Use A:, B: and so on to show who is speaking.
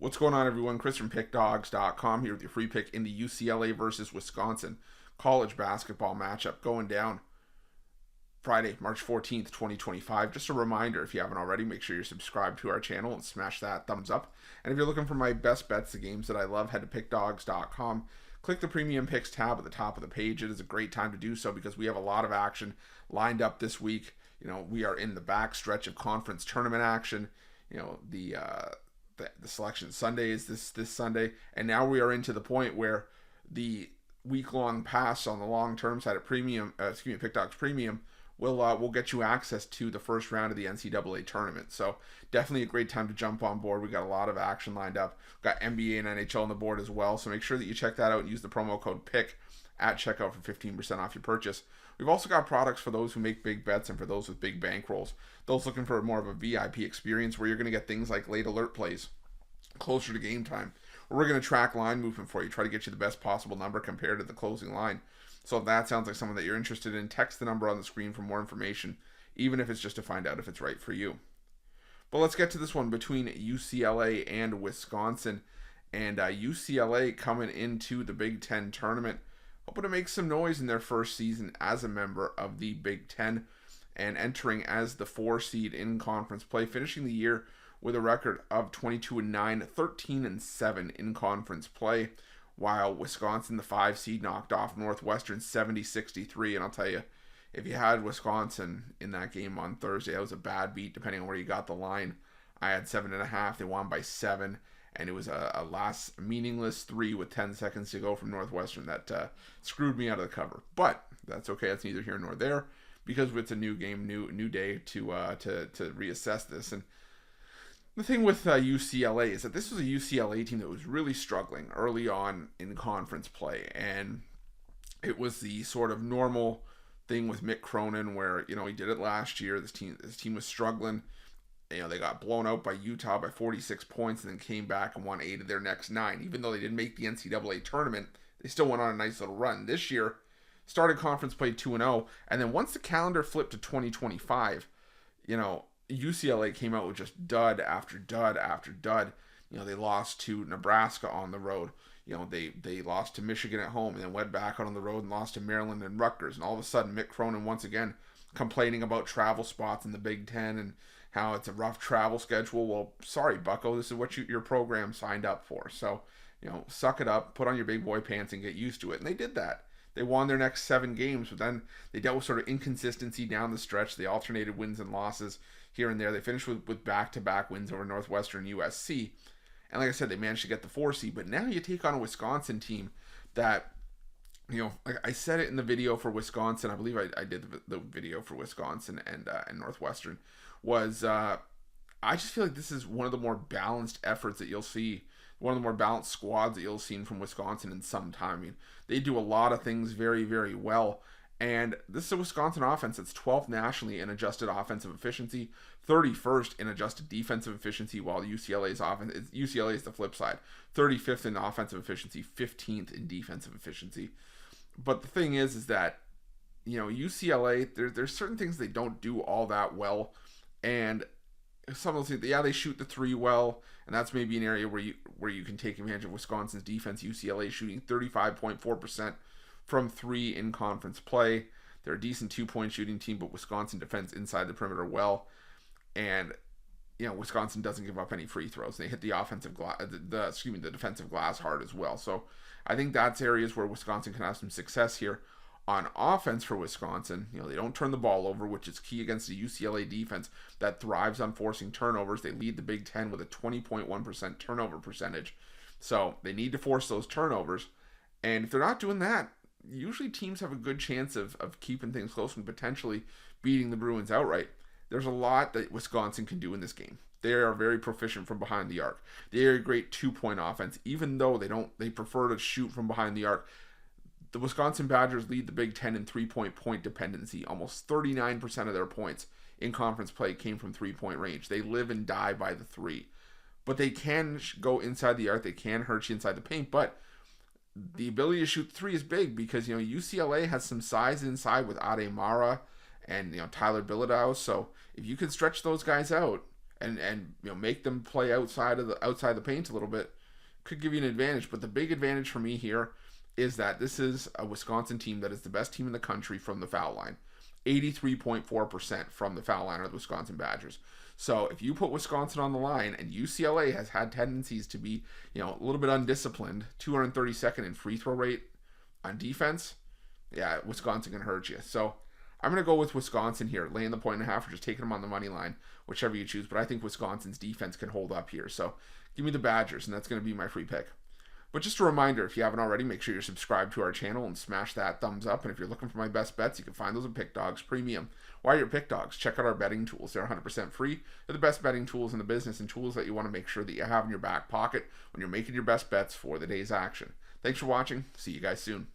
A: What's going on, everyone? Chris from Pickdawgz.com here with your free pick in the UCLA versus Wisconsin college basketball matchup going down Friday, March 14th, 2025. Just a reminder, if you haven't already, make sure you're subscribed to our channel and smash that thumbs up. And if you're looking for my best bets, the games that I love, head to Pickdawgz.com. Click the Premium Picks tab at the top of the page. It is a great time to do so because we have a lot of action lined up this week. We are in the back stretch of conference tournament action. The selection Sunday is this Sunday, and now we are into the point where the week-long pass on the long-term side at Pickdawgz Premium will get you access to the first round of the NCAA tournament. So definitely a great time to jump on board. We got a lot of action lined up. We've got NBA and NHL on the board as well. So make sure that you check that out and use the promo code PICK at checkout for 15% off your purchase. We've also got products for those who make big bets and for those with big bankrolls. Those looking for more of a VIP experience where you're going to get things like late alert plays closer to game time. We're going to track line movement for you, try to get you the best possible number compared to the closing line. So if that sounds like something that you're interested in, text the number on the screen for more information, even if it's just to find out if it's right for you. But let's get to this one between UCLA and Wisconsin. And UCLA coming into the Big Ten tournament, hoping to make some noise in their first season as a member of the Big Ten and entering as the 4 seed in conference play, finishing the year with a record of 22-9, 13-7 in conference play, while Wisconsin, the 5 seed, knocked off Northwestern 70-63. And I'll tell you, if you had Wisconsin in that game on Thursday, that was a bad beat depending on where you got the line. I had 7.5. They won by 7, and it was a last meaningless 3 with 10 seconds to go from Northwestern that screwed me out of the cover. But that's okay. That's neither here nor there because it's a new game, new day to reassess this. And the thing with UCLA is that this was a UCLA team that was really struggling early on in conference play, and it was the sort of normal thing with Mick Cronin where he did it last year. This team was struggling. They got blown out by Utah by 46 points and then came back and won 8 of their next 9. Even though they didn't make the NCAA tournament, they still went on a nice little run. This year, started conference play 2-0, and then once the calendar flipped to 2025, UCLA came out with just dud after dud after dud. They lost to Nebraska on the road. They lost to Michigan at home and then went back out on the road and lost to Maryland and Rutgers. And all of a sudden, Mick Cronin once again complaining about travel spots in the Big Ten and how it's a rough travel schedule. Well, sorry, bucko, this is what your program signed up for. So, suck it up, put on your big boy pants and get used to it. And they did that. They won their next 7 games, but then they dealt with sort of inconsistency down the stretch. They alternated wins and losses here and there. They finished with back-to-back wins over Northwestern and USC. And like I said, they managed to get the 4 seed. But now you take on a Wisconsin team that, like I said it in the video for Wisconsin. I believe I did the video for Wisconsin and Northwestern. Was I just feel like this is one of the more balanced efforts that you'll see. One of the more balanced squads that you'll have seen from Wisconsin in some time. I mean, they do a lot of things very, very well. And this is a Wisconsin offense that's 12th nationally in adjusted offensive efficiency, 31st in adjusted defensive efficiency, while UCLA is the flip side. 35th in offensive efficiency, 15th in defensive efficiency. But the thing is that, UCLA, there's certain things they don't do all that well. And some will say, they shoot the 3 well, and that's maybe an area where you can take advantage of Wisconsin's defense. UCLA shooting 35.4% from 3 in conference play. They're a decent 2-point shooting team, but Wisconsin defends inside the perimeter well, and Wisconsin doesn't give up any free throws. They hit the defensive glass hard as well. So I think that's areas where Wisconsin can have some success here. On offense for Wisconsin, they don't turn the ball over, which is key against the UCLA defense that thrives on forcing turnovers. They lead the Big Ten with a 20.1% turnover percentage. So they need to force those turnovers. And if they're not doing that, usually teams have a good chance of keeping things close and potentially beating the Bruins outright. There's a lot that Wisconsin can do in this game. They are very proficient from behind the arc. They are a great 2-point offense, even though they prefer to shoot from behind the arc. The Wisconsin Badgers lead the Big Ten in 3-point dependency. Almost 39% of their points in conference play came from 3-point range. They live and die by the 3. But they can go inside the arc. They can hurt you inside the paint. But the ability to shoot 3 is big because, UCLA has some size inside with Ade Mara and, Tyler Bilodeau. So if you can stretch those guys out and make them play outside the paint a little bit, could give you an advantage. But the big advantage for me here is that this is a Wisconsin team that is the best team in the country from the foul line. 83.4% from the foul line are the Wisconsin Badgers. So if you put Wisconsin on the line, and UCLA has had tendencies to be, a little bit undisciplined, 232nd in free throw rate on defense, yeah, Wisconsin can hurt you. So I'm going to go with Wisconsin here, laying the 1.5 or just taking them on the money line, whichever you choose. But I think Wisconsin's defense can hold up here. So give me the Badgers, and that's going to be my free pick. But just a reminder, if you haven't already, make sure you're subscribed to our channel and smash that thumbs up. And if you're looking for my best bets, you can find those at Pickdawgz Premium. While you're at Pickdawgz, check out our betting tools. They're 100% free. They're the best betting tools in the business and tools that you want to make sure that you have in your back pocket when you're making your best bets for the day's action. Thanks for watching. See you guys soon.